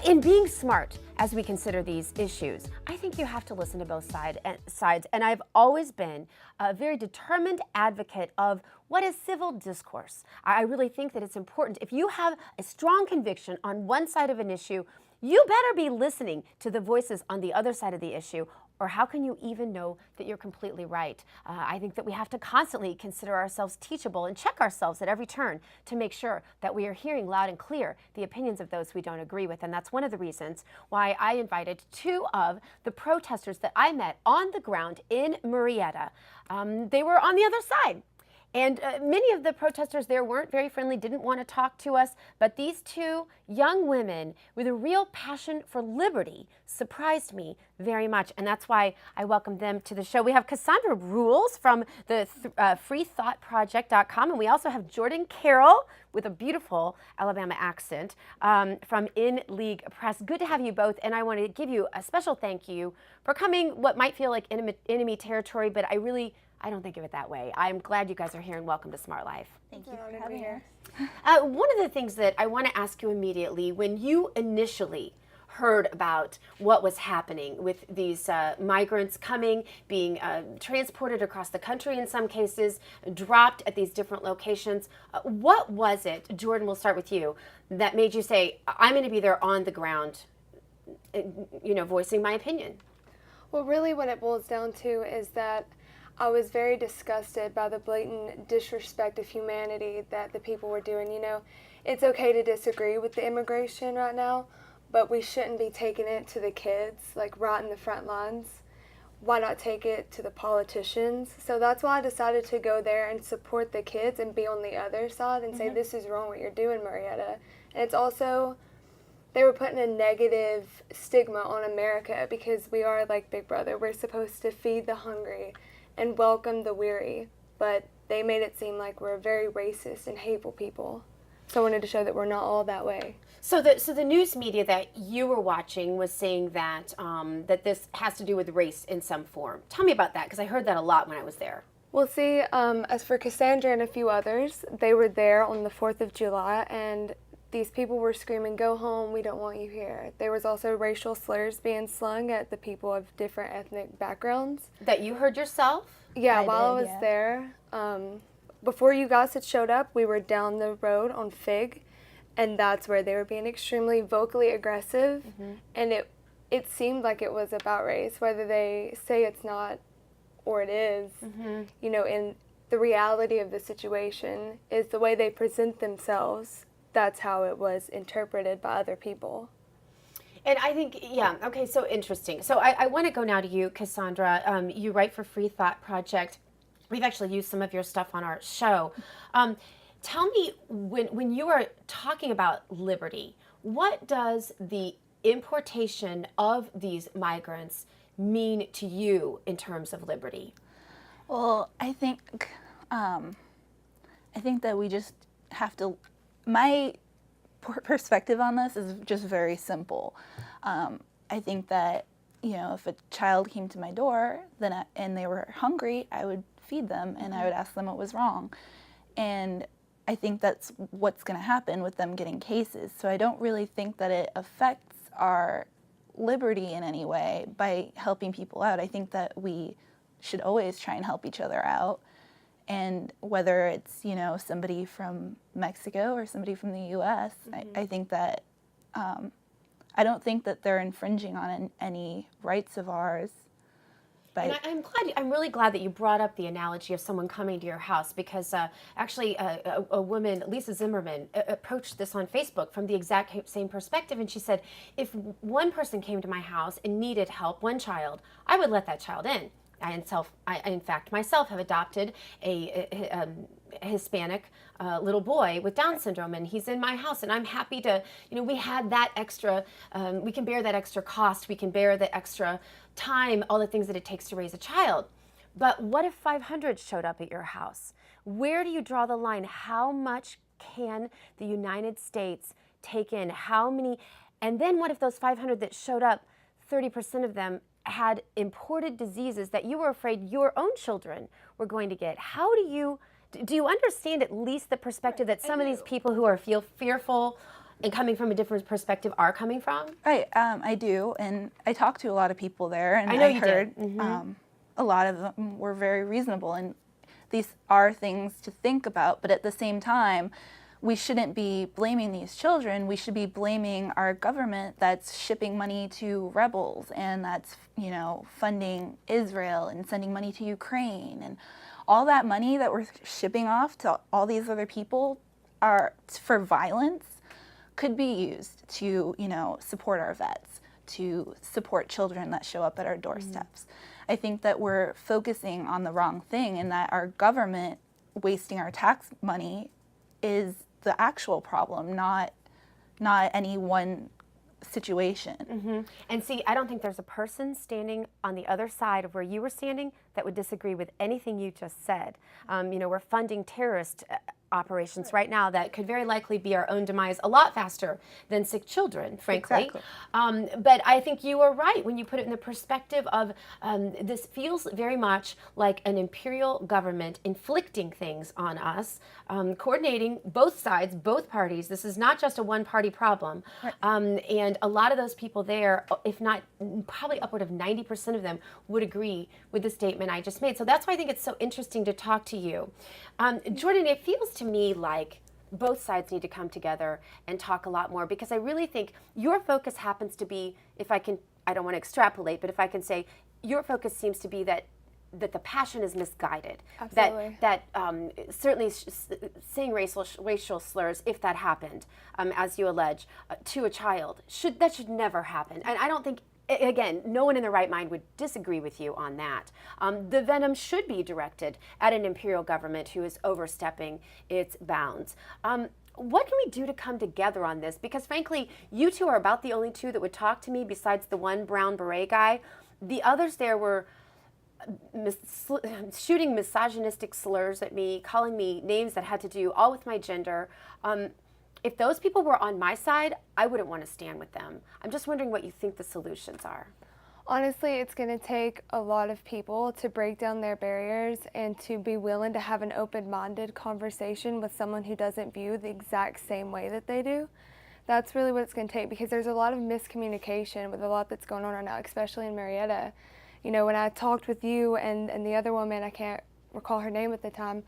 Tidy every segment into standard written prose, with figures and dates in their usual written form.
In being smart as we consider these issues, I think you have to listen to both sides. And I've always been a very determined advocate of what is civil discourse. I really think that it's important. If you have a strong conviction on one side of an issue, you better be listening to the voices on the other side of the issue, or how can you even know that you're completely right? I think that we have to constantly consider ourselves teachable and check ourselves at every turn to make sure that we are hearing loud and clear the opinions of those we don't agree with. And that's one of the reasons why I invited two of the protesters that I met on the ground in Murrieta. They were on the other side. And many of the protesters there weren't very friendly, didn't want to talk to us, but these two young women with a real passion for liberty surprised me very much, and that's why I welcomed them to the show. We have Cassandra Rules from the freethoughtproject.com, and we also have Jordyan Carroll with a beautiful Alabama accent from In League Press. Good to have you both, and I want to give you a special thank you for coming what might feel like enemy territory, but I don't think of it that way. I'm glad you guys are here, and welcome to Smart Life. Thank you for having us. One of the things that I want to ask you immediately, when you initially heard about what was happening with these migrants coming, being transported across the country in some cases, dropped at these different locations, what was it, Jordyan, we'll start with you, that made you say, I'm going to be there on the ground, voicing my opinion? Well, really what it boils down to is that I was very disgusted by the blatant disrespect of humanity that the people were doing. It's okay to disagree with the immigration right now, but we shouldn't be taking it to the kids, like right in the front lines. Why not take it to the politicians? So that's why I decided to go there and support the kids and be on the other side and say, this is wrong what you're doing, Murrieta. And it's also, they were putting a negative stigma on America because we are like Big Brother. We're supposed to feed the hungry and welcome the weary, but they made it seem like we're very racist and hateful people. So I wanted to show that we're not all that way. So the news media that you were watching was saying that that this has to do with race in some form. Tell me about that, because I heard that a lot when I was there. Well, see, as for Cassandra and a few others, they were there on the 4th of July, and these people were screaming, "Go home, we don't want you here." There was also racial slurs being slung at the people of different ethnic backgrounds. That you heard yourself? Yeah, while I was there. Before you guys had showed up, we were down the road on Fig, and that's where they were being extremely vocally aggressive, and it seemed like it was about race, whether they say it's not or it is. And the reality of the situation is the way they present themselves. That's how it was interpreted by other people. And I think, okay, so interesting. So I want to go now to you, Cassandra. You write for Free Thought Project. We've actually used some of your stuff on our show. Tell me, when you are talking about liberty, what does the importation of these migrants mean to you in terms of liberty? Well, I think that we just have to. My perspective on this is just very simple. I think that, if a child came to my door and they were hungry, I would feed them and I would ask them what was wrong. And I think that's what's going to happen with them getting cases. So I don't really think that it affects our liberty in any way by helping people out. I think that we should always try and help each other out. And whether it's, somebody from Mexico or somebody from the U.S., I think that, I don't think that they're infringing on any rights of ours. But and I'm really glad that you brought up the analogy of someone coming to your house, because actually a woman, Lisa Zimmerman, approached this on Facebook from the exact same perspective, and she said, if one person came to my house and needed help, one child, I would let that child in. I, in fact, myself have adopted a Hispanic little boy with Down syndrome, and he's in my house, and I'm happy to, we had that extra, we can bear that extra cost, we can bear the extra time, all the things that it takes to raise a child. But what if 500 showed up at your house? Where do you draw the line? How much can the United States take in? How many? And then what if those 500 that showed up, 30% of them had imported diseases that you were afraid your own children were going to get? How do you understand at least the perspective that some of these people who are fearful and coming from a different perspective are coming from? Right, I do, and I talked to a lot of people there, and I know you heard did. Mm-hmm. A lot of them were very reasonable, and these are things to think about, but at the same time, we shouldn't be blaming these children. We should be blaming our government that's shipping money to rebels and that's, funding Israel and sending money to Ukraine. And all that money that we're shipping off to all these other people are for violence could be used to, support our vets, to support children that show up at our doorsteps. I think that we're focusing on the wrong thing, and that our government wasting our tax money is the actual problem, not any one situation. Mm-hmm. And see, I don't think there's a person standing on the other side of where you were standing that would disagree with anything you just said. We're funding terrorist operations right now that could very likely be our own demise a lot faster than sick children, frankly. Exactly. But I think you are right when you put it in the perspective of this feels very much like an imperial government inflicting things on us, coordinating both sides, both parties. This is not just a one-party problem. Right. And a lot of those people there, if not probably upward of 90% of them, would agree with the statement I just made. So that's why I think it's so interesting to talk to you. Jordyan, it feels to me like both sides need to come together and talk a lot more, because I really think your focus happens to be, I don't want to extrapolate, but if I can say, your focus seems to be that the passion is misguided. Absolutely. That certainly saying racial slurs, if that happened, as you allege, to a child, that should never happen. And I don't think, again, no one in their right mind would disagree with you on that. The venom should be directed at an imperial government who is overstepping its bounds. What can we do to come together on this? Because frankly, you two are about the only two that would talk to me besides the one brown beret guy. The others there were shooting misogynistic slurs at me, calling me names that had to do all with my gender. If those people were on my side, I wouldn't want to stand with them. I'm just wondering what you think the solutions are. Honestly, it's going to take a lot of people to break down their barriers and to be willing to have an open-minded conversation with someone who doesn't view the exact same way that they do. That's really what it's going to take, because there's a lot of miscommunication with a lot that's going on right now, especially in Murrieta. When I talked with you and the other woman, I can't recall her name at the time,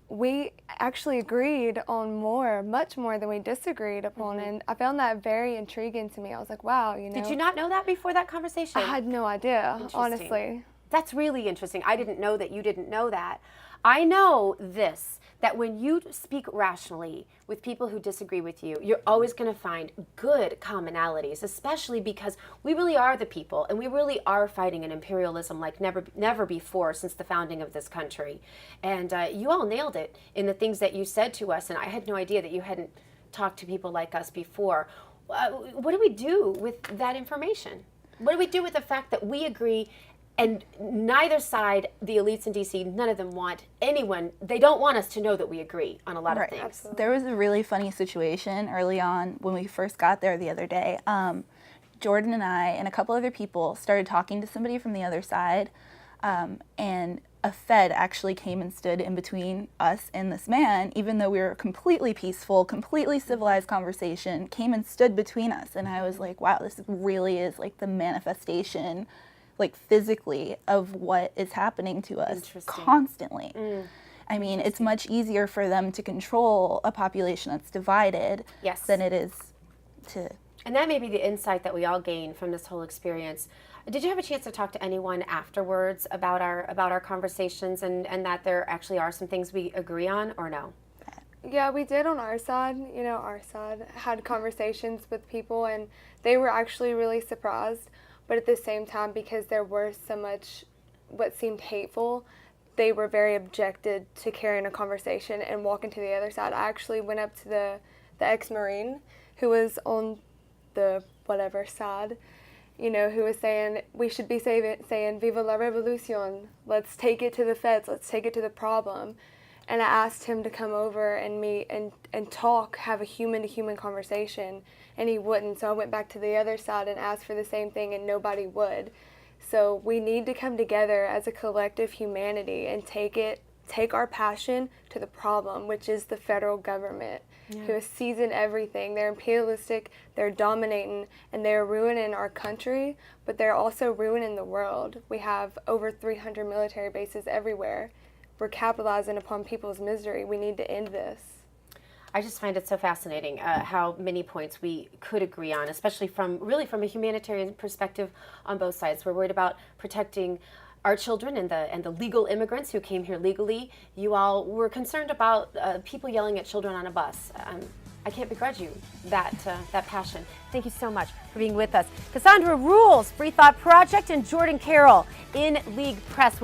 we actually agreed on much more than we disagreed upon, and I found that very intriguing to me. I was like, wow, Did you not know that before that conversation? I had no idea, honestly. That's really interesting. I didn't know that you didn't know that. I know this, that when you speak rationally with people who disagree with you, you're always going to find good commonalities, especially because we really are the people, and we really are fighting an imperialism like never before since the founding of this country. And you all nailed it in the things that you said to us, and I had no idea that you hadn't talked to people like us before. What do we do with that information? What do we do with the fact that we agree? And neither side, the elites in D.C., none of them want anyone, they don't want us to know that we agree on a lot of things. Absolutely. There was a really funny situation early on when we first got there the other day. Jordan and I and a couple other people started talking to somebody from the other side, and a Fed actually came and stood in between us and this man, even though we were completely peaceful, completely civilized conversation, came and stood between us. And I was like, wow, this really is like the manifestation, like physically, of what is happening to us constantly. I mean, it's much easier for them to control a population that's divided than it is to... And that may be the insight that we all gain from this whole experience. Did you have a chance to talk to anyone afterwards about our conversations and that there actually are some things we agree on, or no? Yeah, we did on our side. Our side had conversations with people, and they were actually really surprised. But at the same time, because there were so much what seemed hateful, they were very objected to carrying a conversation and walking to the other side. I actually went up to the ex-Marine who was on the whatever side, who was saying we should be saying Viva la Revolucion. Let's take it to the feds. Let's take it to the problem. And I asked him to come over and meet and talk, have a human-to-human conversation, and he wouldn't. So I went back to the other side and asked for the same thing, and nobody would. So we need to come together as a collective humanity and take our passion to the problem, which is the federal government. who season everything. They're imperialistic, they're dominating, and they're ruining our country, but they're also ruining the world. We have over 300 military bases everywhere. We're capitalizing upon people's misery. We need to end this. I just find it so fascinating how many points we could agree on, especially from a humanitarian perspective on both sides. We're worried about protecting our children and the legal immigrants who came here legally. You all were concerned about people yelling at children on a bus. I can't begrudge you that passion. Thank you so much for being with us. Cassandra rules Free Thought Project and Jordyan Carroll in League Press.